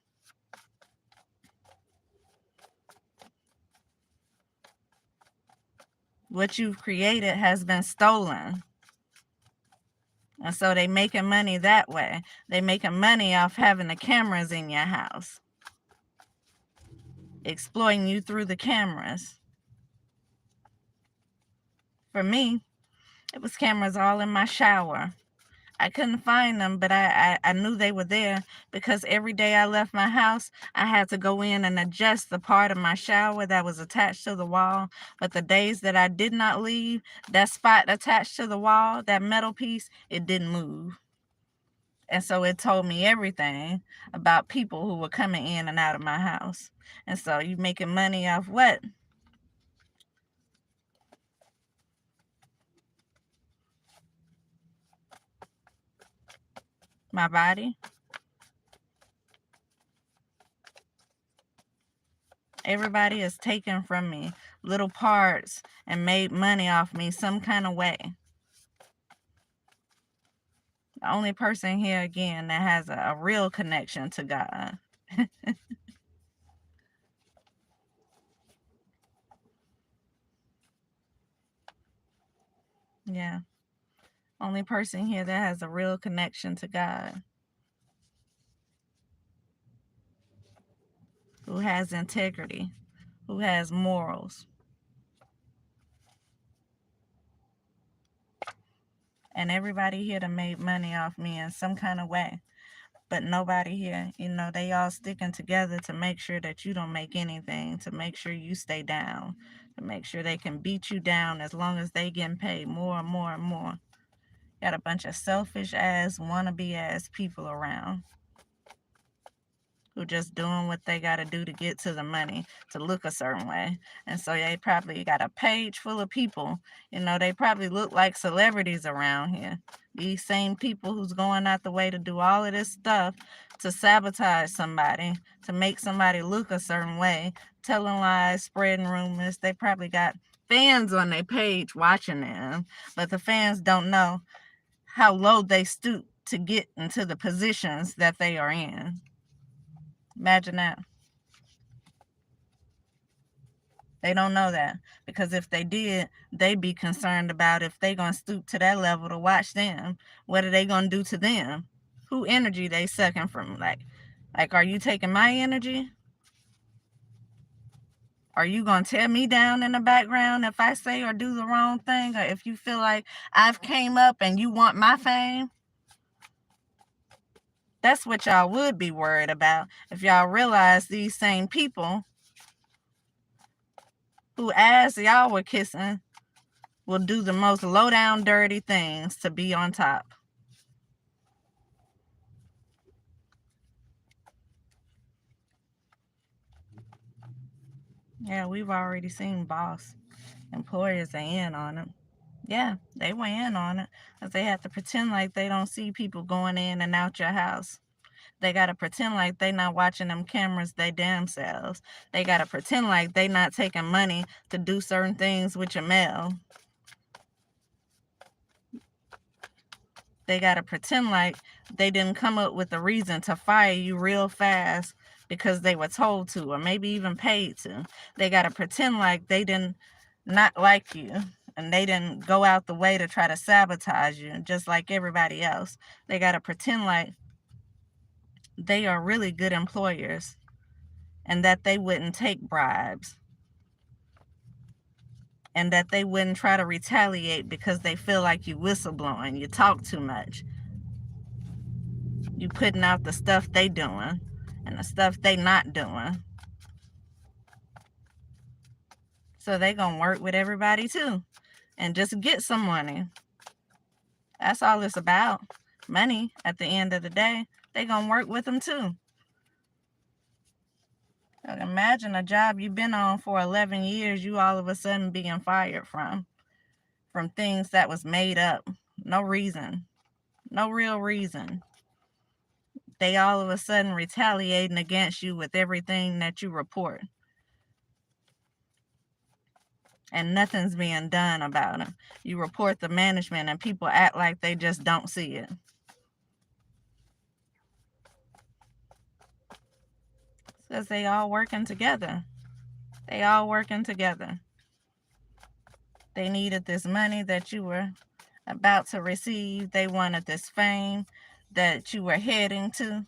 What you've created has been stolen. And so they making money that way. They making money off having the cameras in your house, exploiting you through the cameras. For me, it was cameras all in my shower. I couldn't find them, but I knew they were there because every day I left my house, I had to go in and adjust the part of my shower that was attached to the wall. But the days that I did not leave, that spot attached to the wall, that metal piece, it didn't move. And so it told me everything about people who were coming in and out of my house. And so you making money off what? My body. Everybody has taken from me little parts and made money off me some kind of way. The only person here again that has a real connection to God. Yeah. Only person here that has a real connection to God. Who has integrity. Who has morals. And everybody here that made money off me in some kind of way. But nobody here, you know, they all sticking together to make sure that you don't make anything, to make sure you stay down, to make sure they can beat you down as long as they getting paid more and more and more. Got a bunch of selfish ass, wannabe ass people around who just doing what they got to do to get to the money, to look a certain way. And so they probably got a page full of people. You know, they probably look like celebrities around here. These same people who's going out the way to do all of this stuff to sabotage somebody, to make somebody look a certain way, telling lies, spreading rumors. They probably got fans on their page watching them, but the fans don't know how low they stoop to get into the positions that they are in. Imagine that. They don't know that, because if they did, they'd be concerned about if they gonna stoop to that level to watch them. What are they gonna do to them? Who energy they sucking from? Like, are you taking my energy? Are you gonna tear me down in the background if I say or do the wrong thing, or if you feel like I've came up and you want my fame? That's what y'all would be worried about if y'all realize these same people who ass y'all were kissing will do the most low down dirty things to be on top. Yeah, we've already seen boss employers are in on it. Yeah, they were in on it, because they have to pretend like they don't see people going in and out your house. They got to pretend like they not watching them cameras they damn selves. They got to pretend like they not taking money to do certain things with your mail. They got to pretend like they didn't come up with a reason to fire you real fast because they were told to, or maybe even paid to. They got to pretend like they didn't not like you, and they didn't go out the way to try to sabotage you just like everybody else. They got to pretend like they are really good employers and that they wouldn't take bribes and that they wouldn't try to retaliate because they feel like you whistleblowing, you talk too much, you putting out the stuff they doing and the stuff they not doing. So they gonna work with everybody too and just get some money. That's all it's about. Money at the end of the day. They gonna work with them too. Imagine a job you've been on for 11 years, you all of a sudden being fired from things that was made up. No reason. No real reason. They all of a sudden retaliating against you with everything that you report. And nothing's being done about it. You report the management and people act like they just don't see it. Because they all working together. They all working together. They needed this money that you were about to receive. They wanted this fame that you were heading to.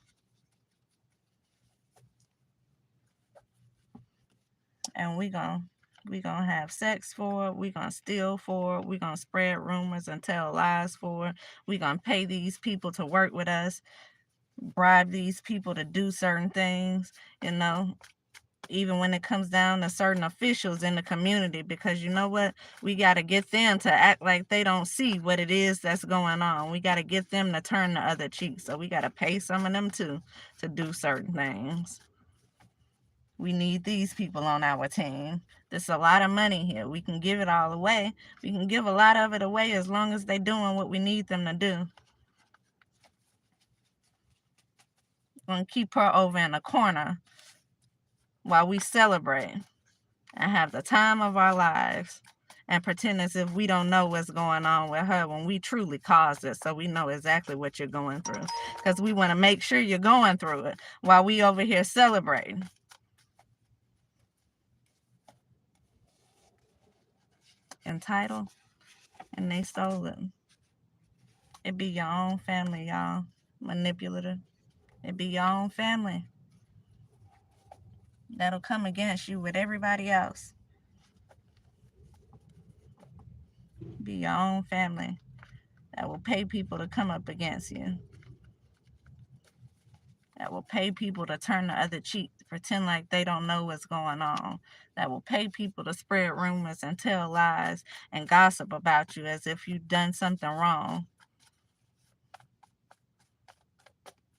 And we gonna have sex for it. We gonna steal for it. We gonna spread rumors and tell lies for it. We gonna pay these people to work with us, bribe these people to do certain things, even when it comes down to certain officials in the community, because you know what? We got to get them to act like they don't see what it is that's going on. We got to get them to turn the other cheek. So we got to pay some of them too to do certain things. We need these people on our team. There's a lot of money here. We can give it all away. We can give a lot of it away as long as they're doing what we need them to do. We're going to keep her over in the corner while we celebrate and have the time of our lives and pretend as if we don't know what's going on with her when we truly caused it, so we know exactly what you're going through, because we want to make sure you're going through it while we over here celebrating. Entitled, and they stole it. It be your own family, y'all. Manipulative. It be your own family that'll come against you with everybody else. Be your own family that will pay people to come up against you. That will pay people to turn the other cheek, to pretend like they don't know what's going on. That will pay people to spread rumors and tell lies and gossip about you as if you've done something wrong.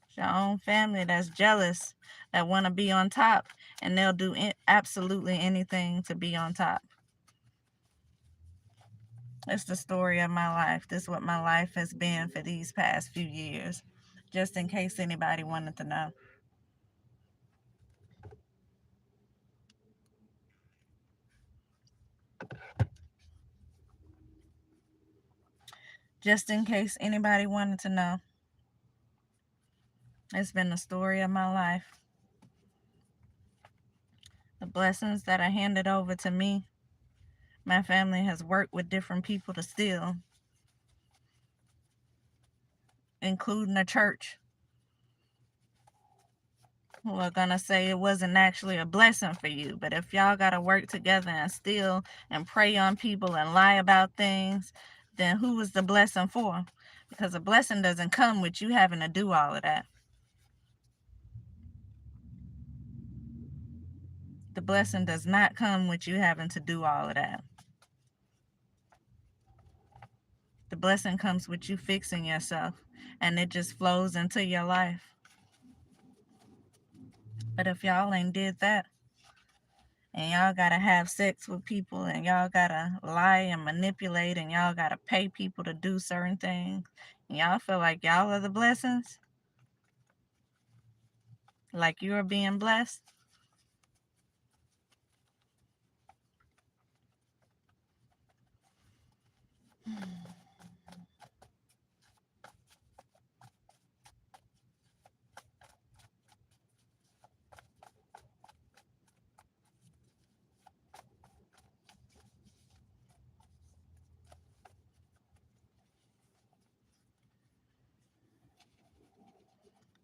It's your own family that's jealous, that want to be on top, and they'll do absolutely anything to be on top. It's the story of my life. This is what my life has been for these past few years, just in case anybody wanted to know. Just in case anybody wanted to know. It's been the story of my life. The blessings that are handed over to me, my family has worked with different people to steal, including the church, who are gonna say it wasn't actually a blessing for you. But if y'all gotta work together and steal and prey on people and lie about things, then who was the blessing for? Because a blessing doesn't come with you having to do all of that. The blessing does not come with you having to do all of that. The blessing comes with you fixing yourself, and it just flows into your life. But if y'all ain't did that, and y'all gotta have sex with people, and y'all gotta lie and manipulate, and y'all gotta pay people to do certain things, and y'all feel like y'all are the blessings, like you're being blessed,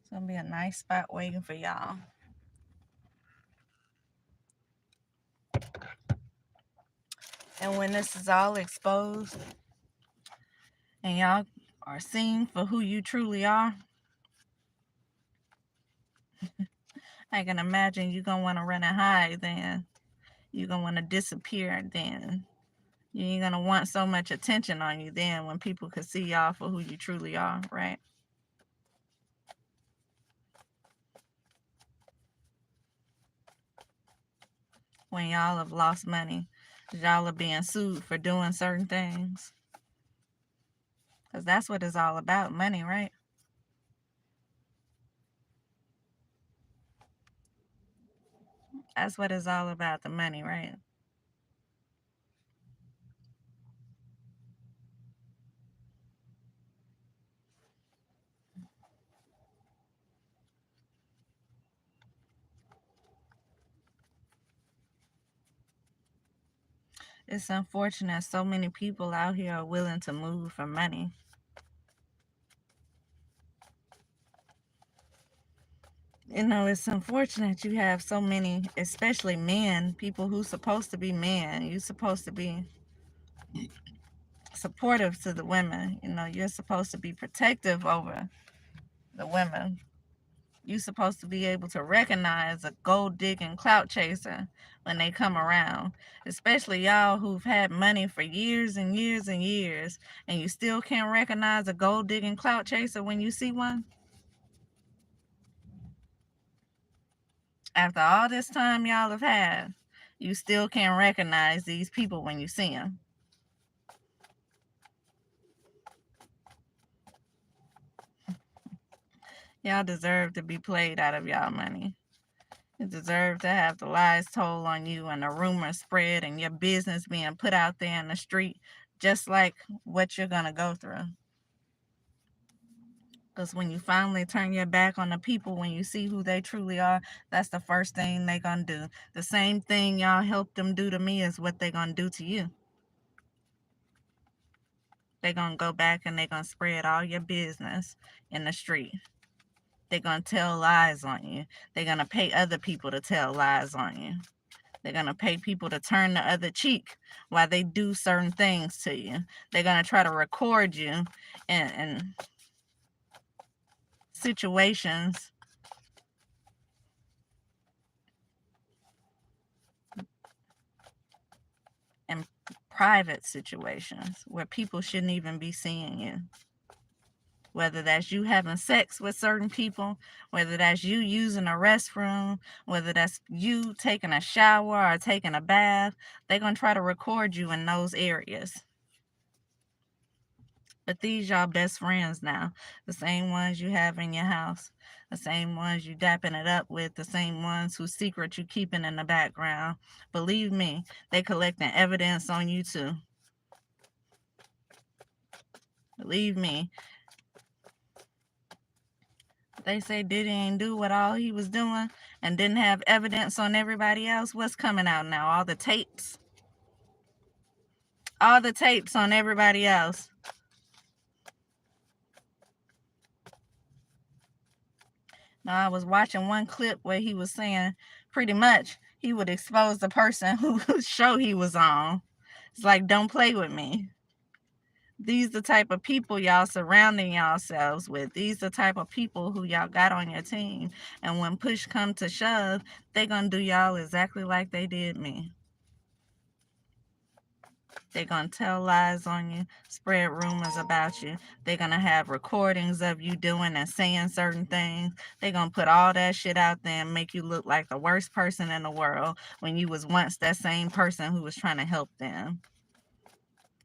it's gonna be a nice spot waiting for y'all. And when this is all exposed, and y'all are seen for who you truly are, I can imagine you gonna want to run and hide then. You gonna want to disappear then. You ain't gonna want so much attention on you then when people could see y'all for who you truly are, right? When y'all have lost money, y'all are being sued for doing certain things. Because that's what it's all about, money, right? That's what it's all about, the money, right? It's unfortunate so many people out here are willing to move for money. You know, it's unfortunate you have so many, especially men, people who's supposed to be men. You're supposed to be supportive to the women. You know, you're supposed to be protective over the women. You're supposed to be able to recognize a gold digging clout chaser when they come around, especially y'all who've had money for years and years and years, and you still can't recognize a gold digging clout chaser when you see one. After all this time y'all have had, you still can't recognize these people when you see them. Y'all deserve to be played out of y'all money. You deserve to have the lies told on you and the rumors spread and your business being put out there in the street, just like what you're going to go through. Because when you finally turn your back on the people, when you see who they truly are, that's the first thing they going to do. The same thing y'all helped them do to me is what they going to do to you. They're going to go back and they're going to spread all your business in the street. They're going to tell lies on you. They're going to pay other people to tell lies on you. They're going to pay people to turn the other cheek while they do certain things to you. They're going to try to record you in situations in private situations where people shouldn't even be seeing you. Whether that's you having sex with certain people, whether that's you using a restroom, whether that's you taking a shower or taking a bath, they're going to try to record you in those areas. But these y'all best friends now, the same ones you have in your house, the same ones you dapping it up with, the same ones whose secret you keeping in the background. Believe me, they collecting evidence on you too. Believe me. They say Diddy ain't do what all he was doing, and didn't have evidence on everybody else? What's coming out now? All the tapes? All the tapes on everybody else. Now, I was watching one clip where he was saying pretty much he would expose the person whose show he was on. It's like, don't play with me. These the type of people y'all surrounding yourselves with. These the type of people who y'all got on your team. And when push come to shove, they gonna do y'all exactly like they did me. They're gonna tell lies on you, spread rumors about you. They're gonna have recordings of you doing and saying certain things. They're gonna put all that shit out there and make you look like the worst person in the world when you was once that same person who was trying to help them.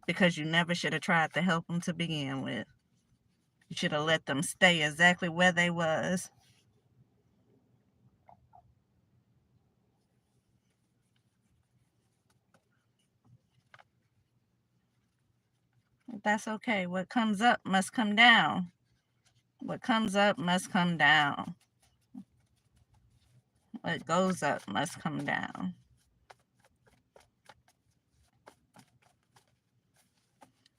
Because you never should have tried to help them to begin with. You should have let them stay exactly where they was. That's okay. What comes up must come down. What comes up must come down. What goes up must come down.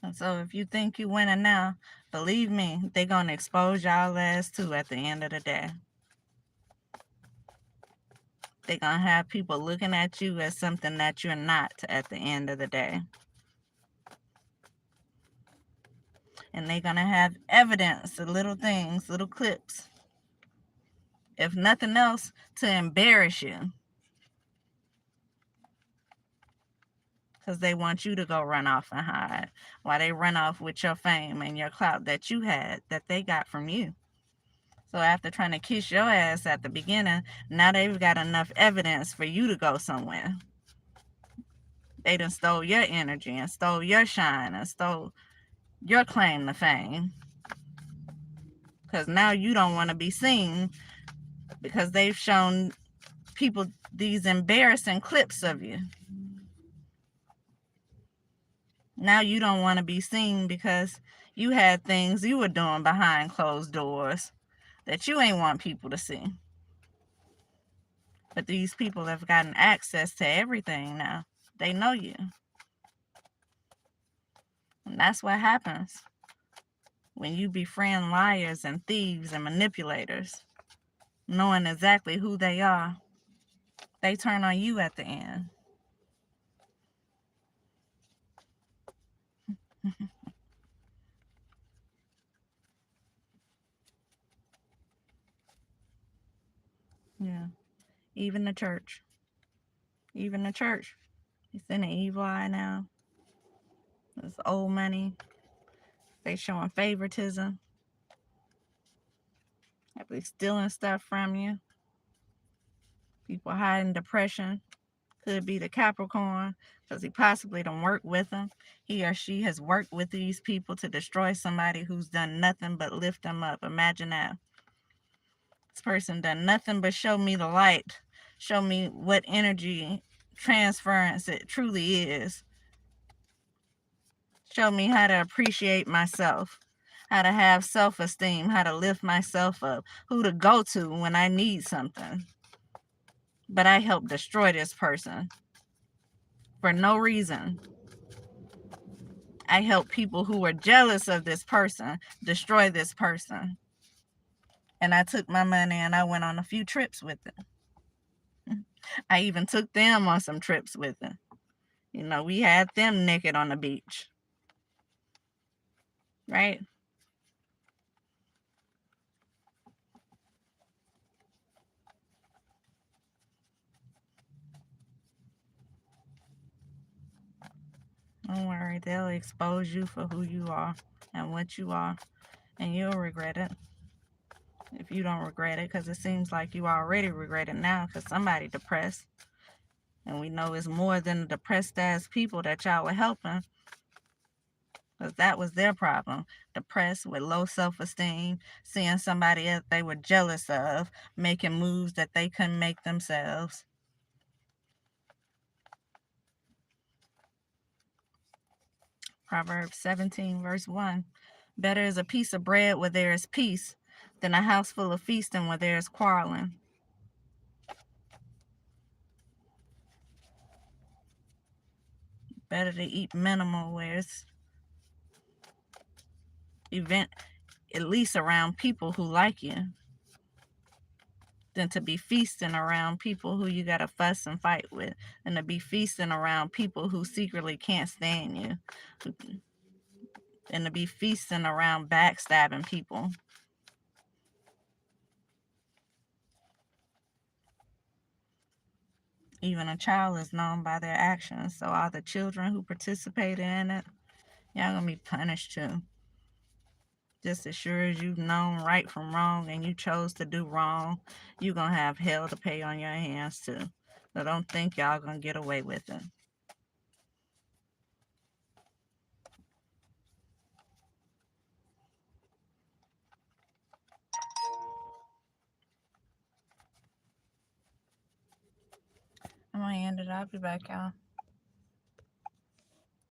And so if you think you winning now, believe me, they're going to expose y'all ass too at the end of the day. They're going to have people looking at you as something that you're not at the end of the day. And they're going to have evidence of little things, little clips. If nothing else, to embarrass you. Because they want you to go run off and hide while they run off with your fame and your clout that you had, that they got from you. So after trying to kiss your ass at the beginning, now they've got enough evidence for you to go somewhere. They done stole your energy and stole your shine and stole your claim to fame. Because now you don't want to be seen because they've shown people these embarrassing clips of you. Now you don't want to be seen because you had things you were doing behind closed doors that you ain't want people to see. But these people have gotten access to everything now. They know you. And that's what happens when you befriend liars and thieves and manipulators, knowing exactly who they are. They turn on you at the end. Yeah. Even the church. Even the church. It's in an evil eye now. It's old money. They showing favoritism. They stealing stuff from you. People hiding depression. Could be the Capricorn, because he possibly don't work with them. He or she has worked with these people to destroy somebody who's done nothing but lift them up. Imagine that. This person done nothing but show me the light. Show me what energy transference it truly is. Show me how to appreciate myself. How to have self-esteem. How to lift myself up. Who to go to when I need something. But I helped destroy this person. For no reason. I help people who were jealous of this person destroy this person. And I took my money and I went on a few trips with it. I even took them on some trips with it. You know, we had them naked on the beach. Right? Don't worry, they'll expose you for who you are and what you are. And you'll regret it. If you don't regret it, because it seems like you already regret it now because somebody depressed. And we know it's more than the depressed ass people that y'all were helping. Because that was their problem. Depressed with low self-esteem, seeing somebody else they were jealous of, making moves that they couldn't make themselves. Proverbs 17, verse 1. Better is a piece of bread where there is peace than a house full of feasting where there is quarreling. Better to eat minimal where it's at least around people who like you, than to be feasting around people who you gotta fuss and fight with, and to be feasting around people who secretly can't stand you, and to be feasting around backstabbing people. Even a child is known by their actions, so all the children who participated in it, y'all gonna be punished too. Just as sure as you've known right from wrong and you chose to do wrong, you're gonna have hell to pay on your hands too. So don't think y'all gonna get away with it. I'm gonna end it. I'll be back, y'all.